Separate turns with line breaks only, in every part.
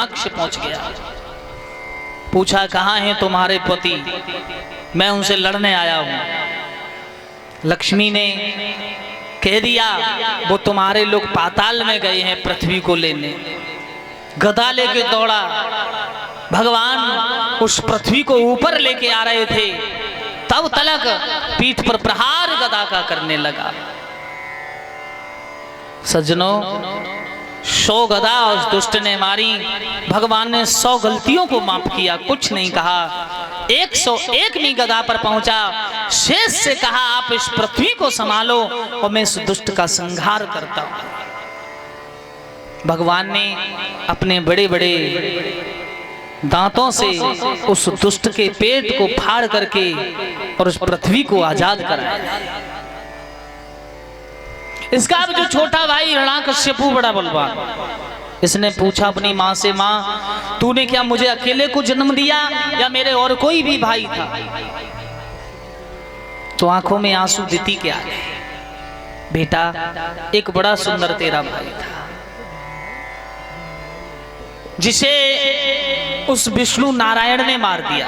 अक्ष पहुंच गया। पूछा कहाँ हैं तुम्हारे पति, मैं उनसे लड़ने आया हूं। लक्ष्मी ने कह दिया वो तुम्हारे लोग पाताल में गए हैं पृथ्वी को लेने। गदा लेके दौड़ा, भगवान उस पृथ्वी को ऊपर लेके आ रहे थे, तब तलक पीठ पर प्रहार गदा का करने लगा। सज्जनों, 100 गदा उस दुष्ट ने मारी। भगवान ने 100 गलतियों को माफ किया, कुछ नहीं कहा। 101वीं गदा पर पहुंचा, शेष से कहा आप इस पृथ्वी को संभालो और मैं इस दुष्ट का संहार करता हूं। भगवान ने अपने बड़े बड़े दांतों से उस दुष्ट के पेट को फाड़ करके और उस पृथ्वी को आजाद कराया। इसका अब जो छोटा भाई हिरण्याकश्यपु बड़ा बलवान, इसने पूछा अपनी माँ से, माँ तूने क्या मुझे अकेले को जन्म दिया या मेरे और कोई भी भाई था? तो आंखों में आंसू देती क्या है, बेटा एक बड़ा सुंदर तेरा भाई था जिसे उस विष्णु नारायण ने मार दिया।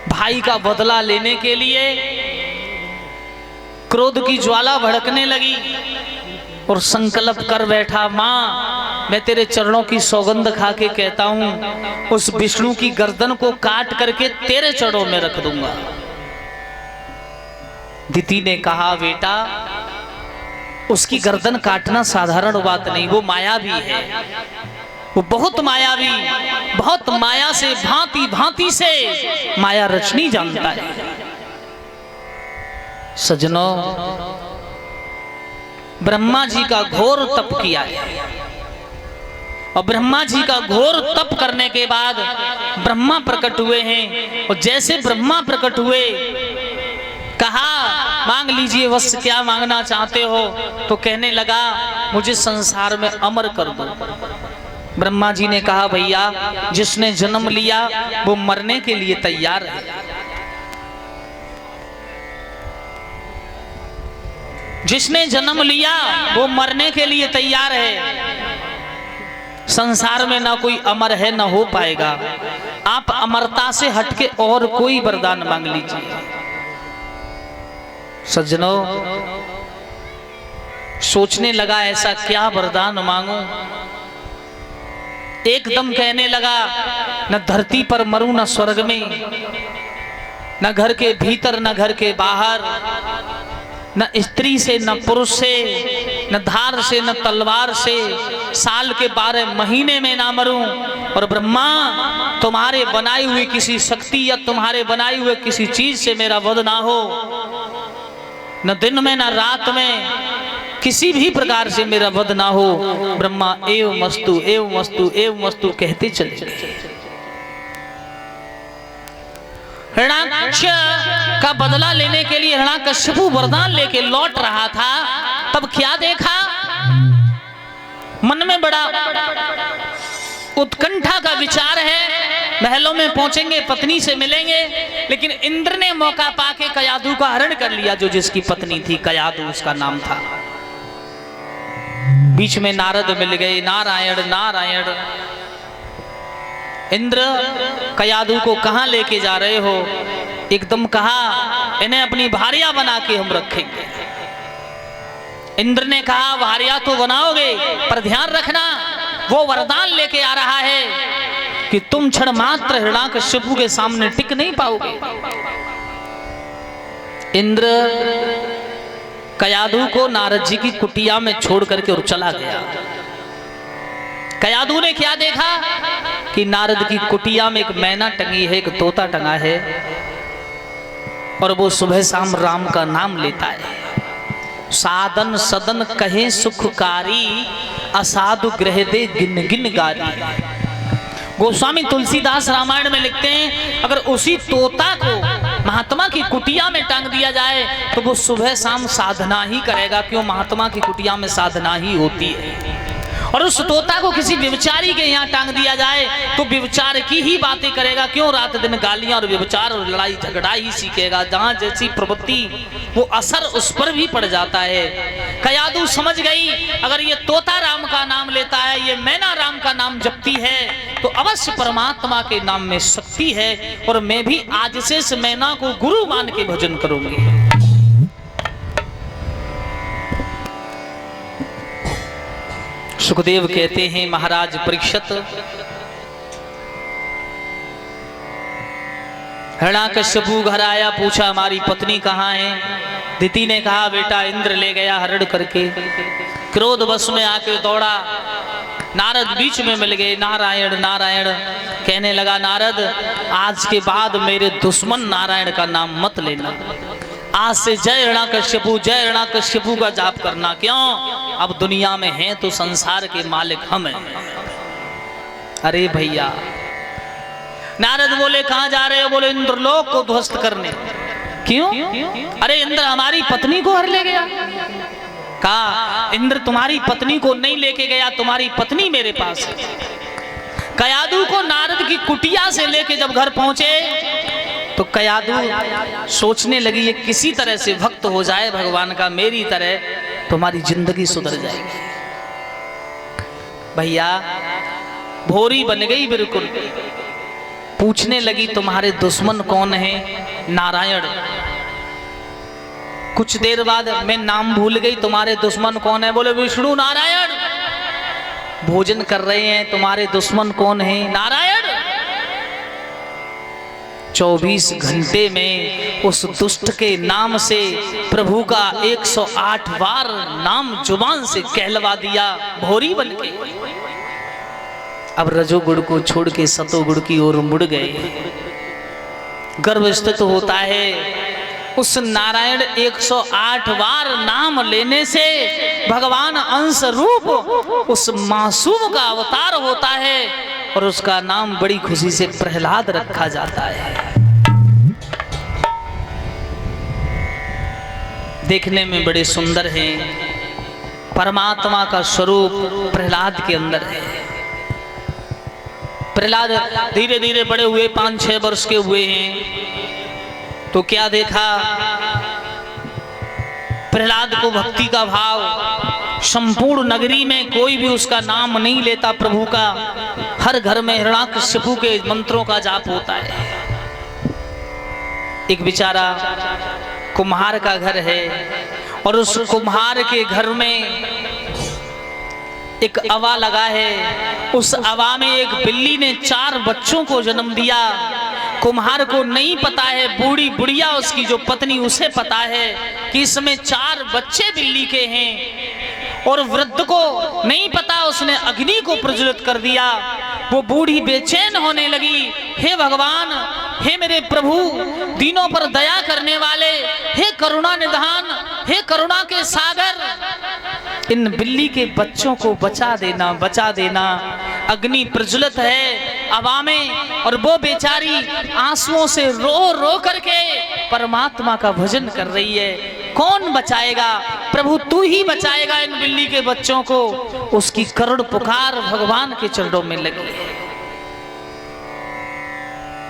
भाई का बदला लेने के लिए क्रोध की ज्वाला भड़कने लगी और संकल्प कर बैठा, मां मैं तेरे चरणों की सौगंध खा के कहता हूं उस विष्णु की गर्दन को काट करके तेरे चरणों में रख दूंगा। दिति ने कहा, बेटा उसकी गर्दन काटना साधारण बात नहीं, वो मायावी है, वो बहुत मायावी, बहुत माया से भांति भांति से माया रचनी जानता है। सज्जनों, ब्रह्मा जी का घोर तप किया है और ब्रह्मा जी का घोर तप करने के बाद ब्रह्मा प्रकट हुए हैं। और जैसे ब्रह्मा प्रकट हुए, कहा मांग लीजिए वत्स क्या मांगना चाहते हो, तो कहने लगा मुझे संसार में अमर कर दो। ब्रह्मा जी ने कहा, भैया जिसने जन्म लिया वो मरने के लिए तैयार है। जिसने जन्म लिया वो मरने के लिए तैयार है। संसार में ना कोई अमर है ना हो पाएगा। आप अमरता से हटके और कोई वरदान मांग लीजिए। सज्जनों, सोचने लगा ऐसा क्या वरदान मांगूं। एकदम कहने लगा, न धरती पर मरूं न स्वर्ग में, न घर के भीतर न घर के बाहर, न स्त्री से न पुरुष से, न धार से न तलवार से, साल के 12 महीने में ना मरूं। और ब्रह्मा तुम्हारे बनाई हुई किसी शक्ति या तुम्हारे बनाई हुए किसी चीज से मेरा वध ना हो, न दिन में न रात में किसी भी प्रकार से मेरा वध ना हो। ब्रह्मा एवं मस्तु एवं मस्तु एवं मस्तु कहते चले गए। हिरण्याक्ष का बदला लेने के लिए हिरण्याकश्यपु वरदान लेके लौट रहा था, तब क्या देखा, मन में बड़ा उत्कंठा का विचार है। महलों में पहुंचेंगे, पत्नी से मिलेंगे, लेकिन इंद्र ने मौका पाके कयाधु का हरण कर लिया, जो जिसकी पत्नी थी, कयाधु उसका नाम था। बीच में नारद मिल गए, नारायण नारायण। इंद्र कयाधु को कहां लेके जा रहे हो? एकदम कहा इन्हें अपनी भार्या बना के हम रखेंगे। इंद्र ने कहा भार्या तो बनाओगे, पर ध्यान रखना वो वरदान लेके आ रहा है कि तुम क्षण मात्र हिरण्याकश्यपु के सामने टिक नहीं पाओगे। इंद्र कयाधु को नारद जी की कुटिया में छोड़ करके और चला गया। कयाधु ने क्या देखा कि नारद की कुटिया में एक मैना टंगी है, एक तोता टंगा है, और वो सुबह शाम राम का नाम लेता है। साधन सदन कहे सुखकारी, असाधु ग्रह दे गिन गिन गारी। गोस्वामी तुलसीदास रामायण में लिखते हैं, अगर उसी तोता को महात्मा की कुटिया में टांग दिया जाए तो वो सुबह शाम साधना ही करेगा। क्यों? महात्मा की कुटिया में साधना ही होती है। और उस तोता को किसी व्यभिचारी के यहाँ टांग दिया जाए तो व्यभिचार की ही बातें करेगा। क्यों? रात दिन गालियां और व्यभिचार और लड़ाई झगड़ा ही सीखेगा। जहां जैसी प्रवृत्ति वो असर उस पर भी पड़ जाता है। कयादू समझ गई अगर ये तोता राम का नाम लेता है, ये मैना राम का नाम जपती है, तो अवश्य परमात्मा के नाम में शक्ति है और मैं भी आज से इस मैना को गुरु मान के भजन करूंगी। सुखदेव कहते हैं महाराज परीक्षित, हिरण्याकश्यपु घर आया, पूछा हमारी पत्नी कहाँ है। दिति ने कहा बेटा इंद्र ले गया हरण करके। क्रोध वश में आके दौड़ा, नारद बीच में मिल गए। नारायण नारायण कहने लगा, नारद आज के बाद मेरे दुश्मन नारायण का नाम मत लेना, आज से जय हिरण्याकश्यपु का जाप करना। क्यों? अब दुनिया में हैं तो संसार के मालिक हम हैं। अरे भैया, नारद बोले कहां जा रहे हो? बोले इंद्रलोक को ध्वस्त करने। क्यों? अरे इंद्र हमारी पत्नी को हर ले गया। कहा इंद्र तुम्हारी पत्नी को नहीं लेके गया, तुम्हारी पत्नी मेरे पास है। कयादू को नारद की कुटिया से लेके जब घर पहुंचे तो कयादू सोचने लगी ये किसी तरह से भक्त हो जाए भगवान का, मेरी तरह तुम्हारी जिंदगी सुधर जाएगी। भैया भोरी बन गई बिल्कुल। पूछने लगी तुम्हारे दुश्मन कौन है? नारायण। कुछ देर बाद मैं नाम भूल गई, तुम्हारे दुश्मन कौन है? बोले विष्णु नारायण। भोजन कर रहे हैं, तुम्हारे दुश्मन कौन है? नारायण। 24 घंटे में उस दुष्ट के नाम से प्रभु का 108 बार नाम जुबान से कहलवा दिया, भोरी बन के। अब रजोगुण को छोड़ के सतोगुण की ओर मुड़ गए। गर्भ स्थित होता है। उस नारायण 108 बार नाम लेने से भगवान अंश रूप उस मासूम का अवतार होता है और उसका नाम बड़ी खुशी से प्रहलाद रखा जाता है। देखने में बड़े सुंदर हैं। परमात्मा का स्वरूप प्रहलाद के अंदर है। प्रहलाद धीरे धीरे बड़े हुए, 5-6 वर्ष के हुए हैं तो क्या देखा? प्रहलाद को भक्ति का भाव, संपूर्ण नगरी में कोई भी उसका नाम नहीं लेता प्रभु का। हर घर में हिरण्याकश्यपु के मंत्रों का जाप होता है। एक बेचारा कुम्हार का घर है और उस कुम्हार के घर में एक अवा लगा है। उस अवा में एक बिल्ली ने 4 बच्चों को जन्म दिया। कुम्हार को नहीं पता है, बूढ़ी बुढ़िया उसकी जो पत्नी उसे पता है कि इसमें 4 बच्चे बिल्ली के हैं। और वृद्ध को नहीं पता, उसने अग्नि को प्रज्वलित कर दिया। वो बूढ़ी बेचैन होने लगी, हे भगवान, हे मेरे प्रभु, दीनों पर दया करने वाले, हे करुणा निधान, हे करुणा के सागर, इन बिल्ली के बच्चों को बचा देना, बचा देना। अग्नि प्रज्वलित है हवा में और वो बेचारी आंसुओं से रो रो करके परमात्मा का भजन कर रही है। कौन बचाएगा? प्रभु तू ही बचाएगा इन बिल्ली के बच्चों को। उसकी करुण पुकार भगवान के चरणों में लगी है।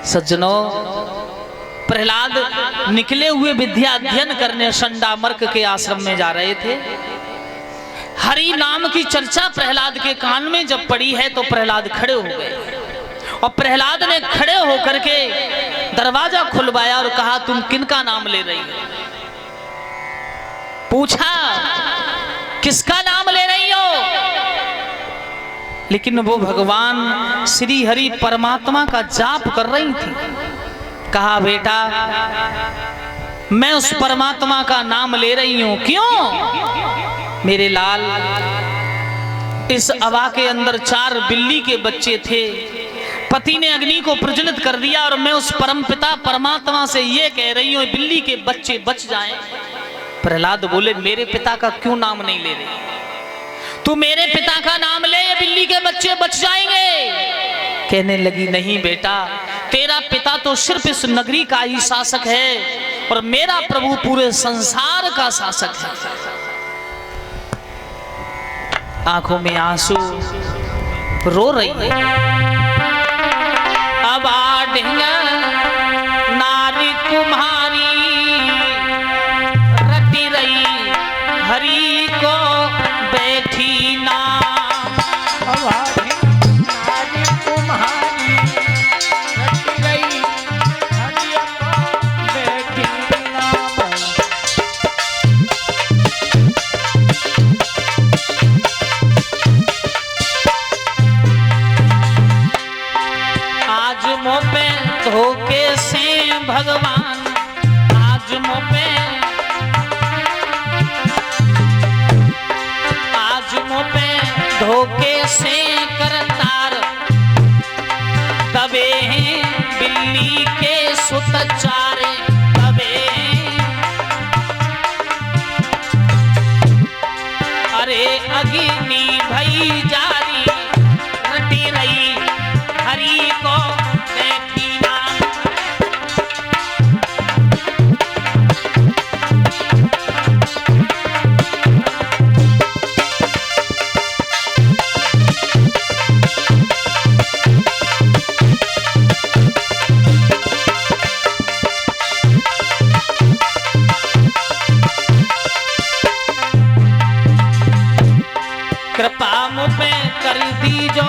सज्जनों, प्रहलाद निकले हुए विद्या अध्ययन करने संडामर्क के आश्रम में जा रहे थे। हरि नाम की चर्चा प्रहलाद के कान में जब पड़ी है तो प्रहलाद खड़े हो गए और प्रहलाद ने खड़े होकर के दरवाजा खुलवाया और कहा तुम किनका नाम ले रही हो? पूछा किसका नाम ले रही हो? लेकिन वो भगवान श्री हरि परमात्मा का जाप कर रही थी। कहा बेटा मैं उस परमात्मा का नाम ले रही हूं। क्यों? मेरे लाल, इस अवा के अंदर 4 बिल्ली के बच्चे थे। पति ने अग्नि को प्रज्वलित कर दिया और मैं उस परमपिता परमात्मा से ये कह रही हूं बिल्ली के बच्चे बच जाएं। प्रहलाद बोले मेरे पिता का क्यों नाम नहीं ले रही? तू मेरे पिता का नाम ले, ये बिल्ली के बच्चे बच जाएंगे। कहने लगी नहीं बेटा, तेरा पिता तो सिर्फ इस नगरी का ही शासक है और मेरा प्रभु पूरे संसार का शासक है। आंखों में आंसू, रो रही है। अब आढ़िया नारी कुम्हारी रटी रही हरि को भगवान आज मोपे धोखे से करतार तबे बिल्ली के सुत चारे तबे अरे अग्नि भई जारी रटी रही हरि को देखी ना कृपा मुझ पे कर दी जो